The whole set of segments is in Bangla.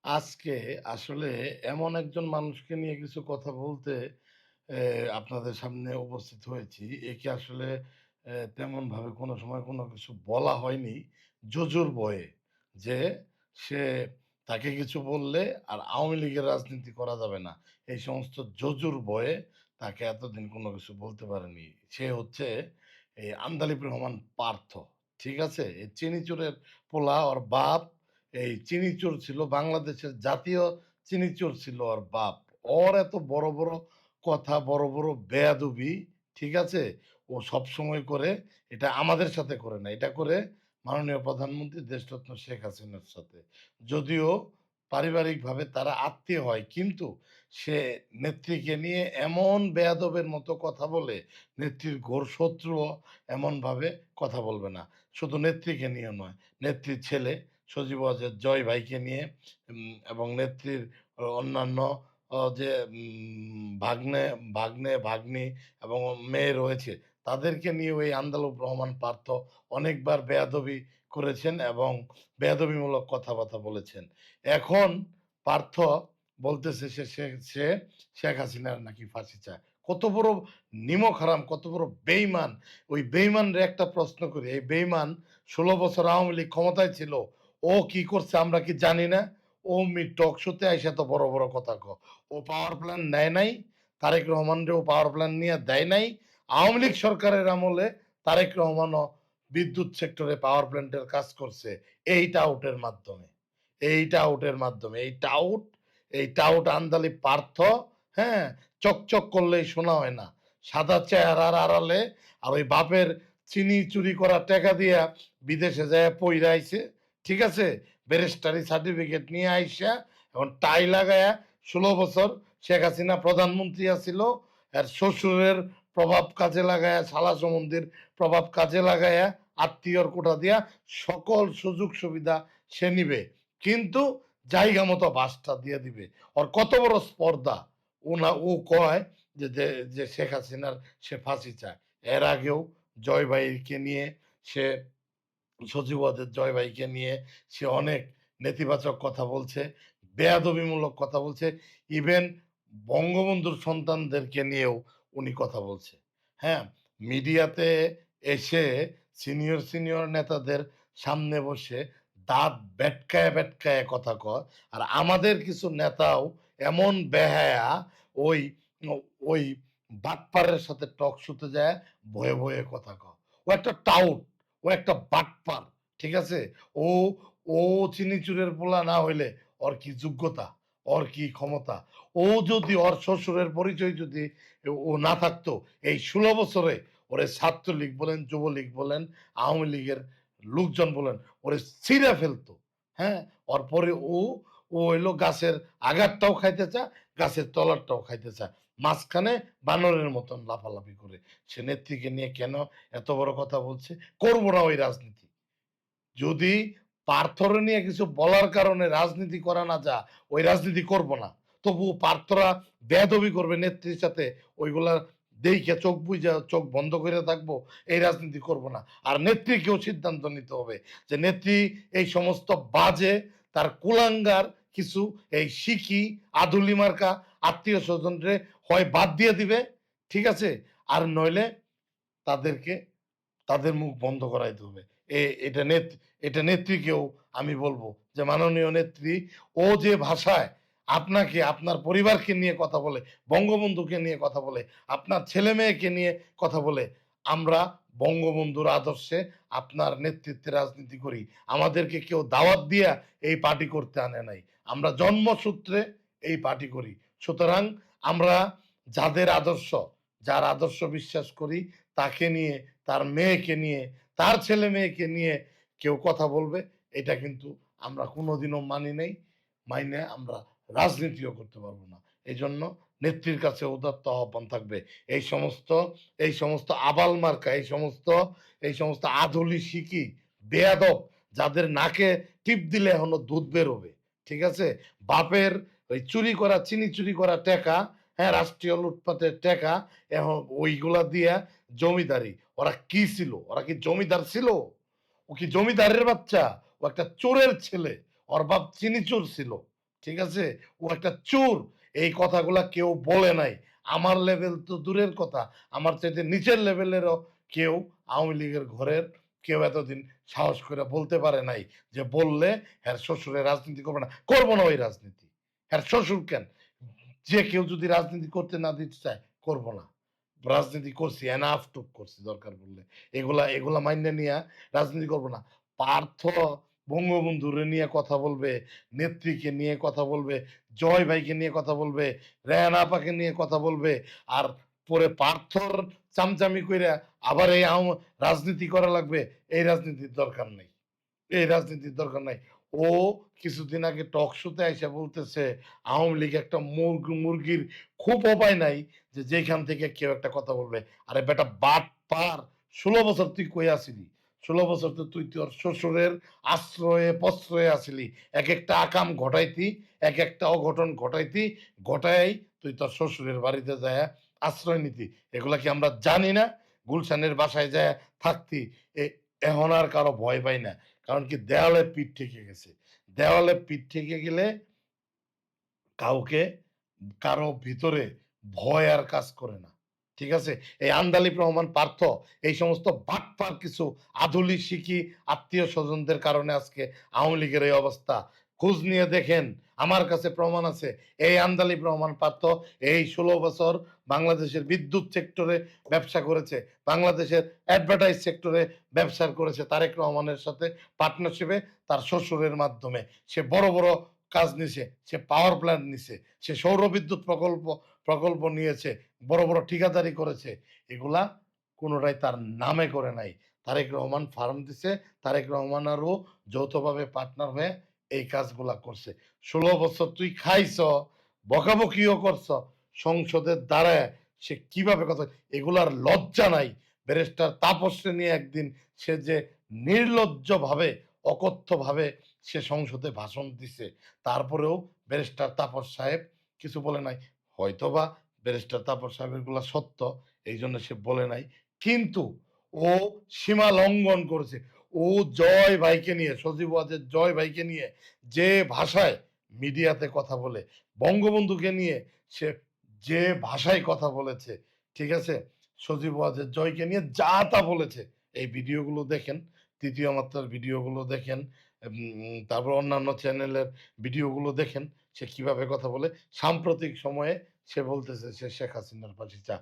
আজকে আসলে এমন একজন মানুষকে নিয়ে কিছু কথা বলতে আপনাদের সামনে উপস্থিত হয়েছি। একে আসলে তেমনভাবে কোনো সময় কোনো কিছু বলা হয়নি জোজুর বয়ে। যে সে তাকে কিছু বললে আর আওয়ামী লীগের রাজনীতি করা যাবে না। এই সমস্ত জোজুর বয়ে তাকে এতদিন কোনো কিছু বলতে পারেনি। সে হচ্ছে এই আন্দালিব রহমান পার্থ। ঠিক আছে? এই চিনিচুরের পোলা ওর বাপ এই চিনিচোর ছিল, বাংলাদেশের জাতীয় চিনিচোর ছিল ওর বাপ। ওর এত বড় বড় কথা, বড় বড় বেয়াদবি, ঠিক আছে? ও সবসময় করে, এটা আমাদের সাথে করে না, এটা করে মাননীয় প্রধানমন্ত্রী দেশরত্ন শেখ হাসিনার সাথে। যদিও পারিবারিকভাবে তারা আত্মীয় হয়, কিন্তু সে নেত্রীকে নিয়ে এমন বেয়াদবের মতো কথা বলে, নেত্রীর ঘোর শত্রুও এমনভাবে কথা বলবে না। শুধু নেত্রীকে নিয়ে নয়, নেত্রীর ছেলে সজীব ওয়াজেদ জয় ভাইকে নিয়ে এবং নেত্রীর অন্যান্য যে ভাগ্নে ভাগ্নে ভাগ্নি এবং মেয়ে রয়েছে, তাদেরকে নিয়ে ওই আন্দালুব রহমান পার্থ অনেকবার বেয়াদবি করেছেন এবং বেয়াদবিমূলক কথাবার্তা বলেছেন। এখন পার্থ বলতেছে সে শেখ হাসিনার নাকি ফাঁসি চায়। কত বড় নিমক হারাম, কত বড় বেইমান! ওই বেইমানরে একটা প্রশ্ন করি, এই বেইমান ১৬ বছর আওয়ামী লীগ ক্ষমতায় ছিল, ও কি করছে আমরা কি জানি না? ও টক শোতে আইসা তো বড় বড় কথা ও পাওয়ার প্ল্যান নেয় নাই, তারেক রহমানরেও পাওয়ার প্ল্যান নিয়ে দেয় নাই। আওয়ামী লীগ সরকারের আমলে তারেক রহমানও বিদ্যুৎ সেক্টরে পাওয়ার প্ল্যান্টের কাজ করছে এই টাউটের মাধ্যমে। এই টাউট আন্দালি পার্থ, হ্যাঁ, চকচক করলেই শোনা হয় না। সাদা চেহারার আড়ালে আর ওই বাপের চিনি চুরি করা টাকা দিয়া বিদেশে যায় পইরা আইছে, ঠিক আছে? ব্যারিস্টারি সার্টিফিকেট নিয়ে আইসা এখন টাই লাগায়া ১৬ বছর শেখ হাসিনা প্রধানমন্ত্রী আছিল, আর শ্বশুরের প্রভাব কাজে লাগায়া, শালা সম্বন্ধীর প্রভাব কাজে লাগায়া, আত্মীয়র কোটা দিয়া সকল সুযোগ সুবিধা সে নিবে, কিন্তু জায়গা মতো বাসটা দিয়ে দিবে। ওর কত বড় স্পর্ধা! ও কয় যে শেখ হাসিনার সে ফাঁসি চায়। এর আগেও জয় ভাইকে নিয়ে সে, সচিবাদের জয় ভাইকে নিয়ে সে অনেক নেতিবাচক কথা বলছে, বেয়াদবিমূলক কথা বলছে। ইভেন বঙ্গবন্ধুর সন্তানদেরকে নিয়েও উনি কথা বলছে। হ্যাঁ, মিডিয়াতে এসে সিনিয়র নেতাদের সামনে বসে দাঁত বেটকায় বেটকায় কথা কয়। আর আমাদের কিছু নেতাও এমন বেহায়া, ওই ওই বাটপারের সাথে টক শুতে যায়, ভয়ে ভয়ে কথা কয়। ও একটা টাউট, ও একটা বাটপার, ঠিক আছে? ও ও চিনিচুরের পোলা না হইলে ওর কি যোগ্যতা, ওর কি ক্ষমতা? ও যদি ওর শ্বশুরের পরিচয় যদি ও না থাকতো, এই ১৬ বছরে ওরে ছাত্রলীগ বলেন, যুবলীগ বলেন, আওয়ামী লীগের লোকজন বলেন, ওরে ছিঁড়ে ফেলতো। হ্যাঁ, ওর পরে ও হইলো গাছের আগারটাও খাইতে চায়, গাছের তলারটাও খাইতে চায়, মাঝখানে বানরের মতন লাফালাফি করে। সে নেত্রীকে নিয়ে কেন এত বড় কথা বলছে? করবো না ওই রাজনীতি। যদি পার্থর নিয়ে কিছু বলার কারণে রাজনীতি করা না যা, ওই রাজনীতি করব না। তবু পার্থরা বেয়াদবি করবে নেত্রীর সাথে, ওইগুলা দেইখা চোখ বুইজা চোখ বন্ধ করে থাকবো, এই রাজনীতি করব না। আর নেত্রীকেও সিদ্ধান্ত নিতে হবে যে নেত্রী এই সমস্ত বাজে, তার কুলাঙ্গার কিছু এই শিখি আধুলি মার্কা আত্মীয় স্বজনরে হয় বাদ দিয়ে দিবে, ঠিক আছে? আর নইলে তাদেরকে, তাদের মুখ বন্ধ করাইতে হবে। এটা এটা নেত্রীকেও আমি বলবো যে মাননীয় নেত্রী, ও যে ভাষায় আপনাকে, আপনার পরিবারকে নিয়ে কথা বলে, বঙ্গবন্ধুকে নিয়ে কথা বলে, আপনার ছেলে মেয়েকে নিয়ে কথা বলে, আমরা বঙ্গবন্ধুর আদর্শে আপনার নেতৃত্বে রাজনীতি করি। আমাদেরকে কেউ দাওয়াত দিয়া এই পার্টি করতে আনে নাই, আমরা জন্মসূত্রে এই পার্টি করি। সুতরাং আমরা যাদের আদর্শ, যার আদর্শ বিশ্বাস করি, তাকে নিয়ে, তার মেয়েকে নিয়ে, তার ছেলে মেয়েকে নিয়ে কেউ কথা বলবে, এটা কিন্তু আমরা কোনোদিনও মানি নাই, মাইনে আমরা রাজনীতিও করতে পারবো না। এই জন্য নেত্রীর কাছে উদাত্ত আহ্বান থাকবে, এই সমস্ত আবাল মার্কা, এই সমস্ত আধুলি শিকি বেয়াদব, যাদের নাকে টিপ দিলে এখনো দুধ বেরোবে, ঠিক আছে? বাপের ওই চুরি করা, চিনি চুরি করা টাকা, হ্যাঁ, রাষ্ট্রীয় লুটপাটের টাকা, এখন ওইগুলা দিয়া জমিদারি। ওরা কি ছিল? ওরা কি জমিদার ছিল? ও কি জমিদারের বাচ্চা? ও একটা চোরের ছেলে। ওর বাপ চিনি চোর ছিল, ঠিক আছে? ও একটা চোর। এই কথাগুলা কেউ বলে নাই। আমার লেভেল তো দূরের কথা। আমার চাইতে নিচের লেভেলেরও কেউ আওয়ামী লীগের ঘরের কেউ এতদিন সাহস করে বলতে পারে নাই যে বললে হ্যার শ্বশুরের রাজনীতি করবে না। করব না ওই রাজনীতি। হ্যার শ্বশুর কেন? যে কেউ যদি রাজনীতি করতে না দিতে চায়, করব না। রাজনীতি করছি, এনাফ টুক করছি দরকার পড়লে। এগুলা মাইন্যা নিয়া রাজনীতি করব না। পার্থ বঙ্গবন্ধুরে নিয়ে কথা বলবে, নেত্রীকে নিয়ে কথা বলবে, জয় ভাইকে নিয়ে কথা বলবে, রেহানা আপাকে নিয়ে কথা বলবে। আর পরে পার্থর চামচামি কইরা আবার এই রাজনীতি করা লাগবে। এই রাজনীতির দরকার নেই। এই রাজনীতির দরকার নাই। ও কিছুদিন আগে টক শোতে আইসা বলতেছে আওয়ামী লীগ একটা মুরগির খোপও পায় নাই যে যেখান থেকে কেউ একটা কথা বলবে। আরে বেটা বাটপার! ১৬ বছর তুই কই আছিলি? ১৬ বছর তো তুই তোর শ্বশুরের আশ্রয়ে প্রশ্রয়ে আছিলি। একেকটা আকাম ঘটাইতি, একেকটা অঘটন ঘটাইতি, ঘটাইয়াই তুই তোর শ্বশুরের বাড়িতে যায়া আশ্রয় নিতি। এগুলা কি আমরা জানি না? গুলশানের বাসায় যায়া থাকতি। এ এখন আর কারো ভয় পাই না। কারণ কি দেওয়ালে পিঠ ঠেকে গেছে। দেওয়ালে পিঠ ঠেকে গেলে কাউকে কারো ভিতরে ভয় আর কাজ করে না। ঠিক আছে? এই আন্দালিব রহমান পার্থ এই সমস্ত বাটপার কিছু আধুলি শিখি আত্মীয়-স্বজনদের কারণে আজকে আওয়ামী লীগের এই অবস্থা। খোঁজ নিয়ে দেখেন, আমার কাছে প্রমাণ আছে। এই আন্দালিব রহমান পার্থ এই ১৬ বছর বাংলাদেশের বিদ্যুৎ সেক্টরে ব্যবসা করেছে। বাংলাদেশের অ্যাডভার্টাইজ সেক্টরে ব্যবসা করেছে তারেক রহমানের সাথে পার্টনারশিপে তার শ্বশুরের মাধ্যমে। সে বড়, বড় কাজ নিছে, সে পাওয়ার প্ল্যান্ট নিছে, সে সৌরবিদ্যুৎ প্রকল্প নিয়েছে, বড়, বড় ঠিকাদারি করেছে। এগুলা কোনটাই তার নামে করে নাই। তারেক রহমান ফার্ম দিছে, তারেক রহমান আর ও যৌথভাবে পার্টনার হয়ে এই কাজগুলা করছে। ১৬ বছর তুই খাইছ, বকাবকিও করছ, সংসদের দাঁড়ায় সে কিভাবে কথা এগুলার লজ্জা নাই। ব্যারিস্টার তাপসকে নিয়ে একদিন সে যে নির্লজ্জভাবে, অকথ্যভাবে সে সংসদে ভাষণ দিছে। তারপরেও ব্যারিস্টার তাপস সাহেব কিছু বলে নাই। হয়তোবা ব্যারিস্টার তাপস সাহেবের গুলা সত্য, এইজন্য সে বলে নাই। কিন্তু ও সীমা লঙ্ঘন করেছে। ও জয় ভাইকে নিয়ে, সজীব ওয়াজেদ জয় ভাইকে নিয়ে যে ভাষায় মিডিয়াতে কথা বলে, বঙ্গবন্ধুকে নিয়ে সে যে ভাষায় কথা বলেছে, ঠিক আছে? সজীব ওয়াজেদ জয়কে নিয়ে যা তা বলেছে। এই ভিডিওগুলো দেখেন, তৃতীয় মাত্রার ভিডিওগুলো দেখেন, তারপর অন্যান্য চ্যানেলের ভিডিওগুলো দেখেন সে কিভাবে কথা বলে। সাম্প্রতিক সময়ে সে বলতেছে সে শেখ হাসিনার পাশে চা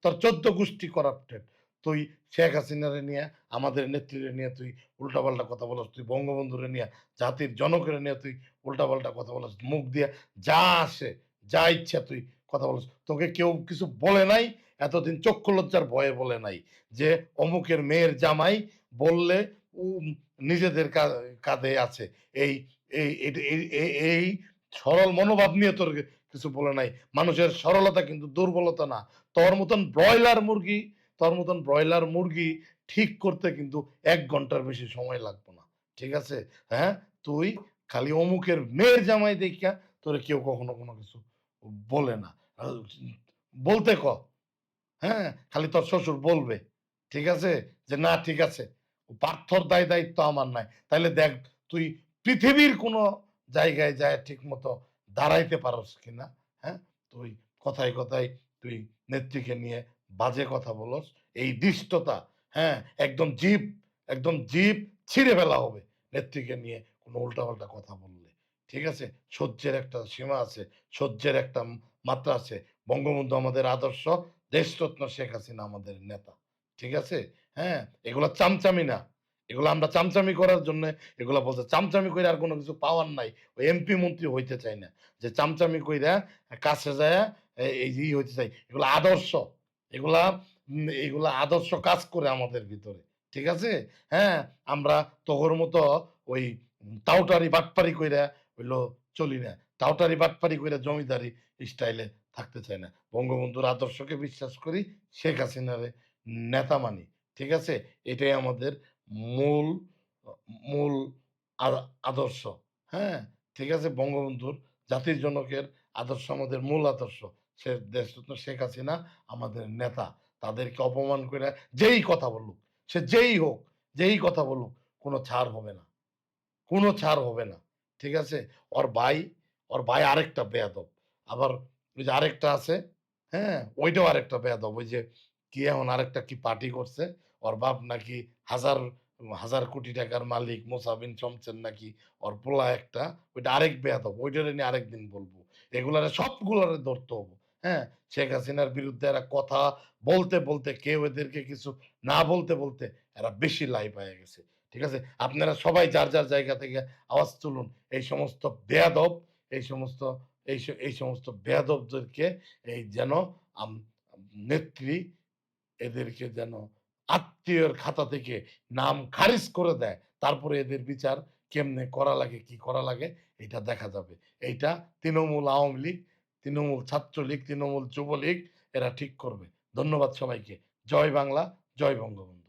তোর ১৪ গোষ্ঠী করাপ্টেড। তুই শেখ হাসিনারে নিয়ে আমাদের নেত্রীরে নিয়ে তুই উল্টাপাল্টা কথা বলস, তুই বঙ্গবন্ধুরে নিয়ে জাতির জনকের নিয়ে তুই উল্টাপাল্টা কথা বলস, মুখ দিয়ে যা আসে যা ইচ্ছা তুই কথা বলস। তোকে কেউ কিছু বলে নাই, এতদিন চক্ষু লজ্জার ভয়ে বলে নাই যে অমুকের মেয়ের জামাই বললে নিজেদের কাঁধে আছে। এই এই এই সরল মনোভাব নিয়ে তোর কিছু বলে নাই। মানুষের সরলতা কিন্তু দুর্বলতা না। তোর মতন ব্রয়লার মুরগি তোর মতন ব্রয়লার মুরগি ঠিক করতে কিন্তু ১ ঘন্টার বেশি সময় লাগবে না। ঠিক আছে? হ্যাঁ? তুই খালি অমুকের মেয়ের জামাই দেইখা তোরে কেউ কখনো কোনো কিছু বলে না। আ বলতে ক। হ্যাঁ? খালি তোর শ্বশুর বলবে। ঠিক আছে? যে না ঠিক আছে। পার্থর দায়-দায়িত্ব আমার নাই। তাইলে দেখ তুই পৃথিবীর কোন জায়গায় যায়া ঠিকমতো দাঁড়াইতে পারস কিনা? হ্যাঁ? তুই কথায়, কথায় তুই নেত্রীকে নিয়ে বাজে কথা বলস। এই ধৃষ্টতা, হ্যাঁ? একদম জিভ ছিঁড়ে ফেলা হবে নেত্রীকে নিয়ে কোন উল্টাপাল্টা কথা বললে। ঠিক আছে? সহ্যের একটা সীমা আছে, সহ্যের একটা মাত্রা আছে। বঙ্গবন্ধু আমাদের আদর্শ, দেশরত্ন শেখ হাসিনা আমাদের নেতা। ঠিক আছে? হ্যাঁ? এগুলা চামচামি না। এগুলা আমরা চামচামি করার জন্যে এগুলা বলছে। চামচামি কইরা আর কোন কিছু পাওয়ার নাই। ওই এমপি মন্ত্রী হইতে চায় না। যে চামচামি কইরা কাছে যায়া এই যে হইতে চাই। এগুলা আদর্শ। এগুলা আদর্শ কাজ করে আমাদের ভিতরে। ঠিক আছে? হ্যাঁ? আমরা তোগর মতো ওই টাউটারি বাটপারি কইরা হইলো চলি না। টাউটারি বাটপারি কইরা জমিদারি স্টাইলে থাকতে চাই না। বঙ্গবন্ধুর আদর্শকে বিশ্বাস করি, শেখ হাসিনারে নেতা মানি। ঠিক আছে? এটাই আমাদের মূল অ মূল আ আদর্শ। হ্যাঁ? ঠিক আছে? বঙ্গবন্ধুর জাতির জনকের আদর্শ আমাদের মূল আদর্শ। সে দেশরত্ন শেখ হাসিনা আমাদের নেতা। তাদেরকে অপমান কইরা যেই কথা বলুক, সে যেই হোক, যেই কথা বলুক, কোন ছাড় হবে না। কোন ছাড় হবে না। ঠিক আছে? ওর ভাই, ওর ভাই আরেকটা বেয়াদব। আবার ওই যে আরেকটা আছে, হ্যাঁ? ওইটাও আরেকটা বেয়াদব। ওই যে কি এখন আরেকটা কি পার্টি করছে। ওর বাপ নাকি হাজার, হাজার কোটি টাকার মালিক মুসা বিন শমসের নাকি ওর পোলা একটা। ওইটা আরেক বেয়াদব। ওইটারে নিয়ে আরেকদিন বলব। এগুলারে সবগুলারে ধরতে হবে। হ্যাঁ? শেখ হাসিনার বিরুদ্ধে এরা কথা বলতে, বলতে কেউ এদেরকে কিছু না বলতে, বলতে এরা বেশি লাই পাইয়া গেছে। ঠিক আছে? আপনারা সবাই যার, যার জায়গা থেকে আওয়াজ তুলুন। এই সমস্ত বেয়াদব, এই সমস্ত এই সমস্ত বেয়াদবদেরকে এই যেন আম নেত্রী এদেরকে যেন আত্মীয়র খাতা থেকে নাম খারিজ করে দেয়। তারপরে এদের বিচার কেমনে করা লাগে, কি করা লাগে এটা দেখা যাবে। এইটা তৃণমূল আওয়ামী লীগ, তৃণমূল ছাত্রলীগ, তৃণমূল যুবলীগ এরা ঠিক করবে। ধন্যবাদ সবাইকে। জয় বাংলা, জয় বঙ্গবন্ধু।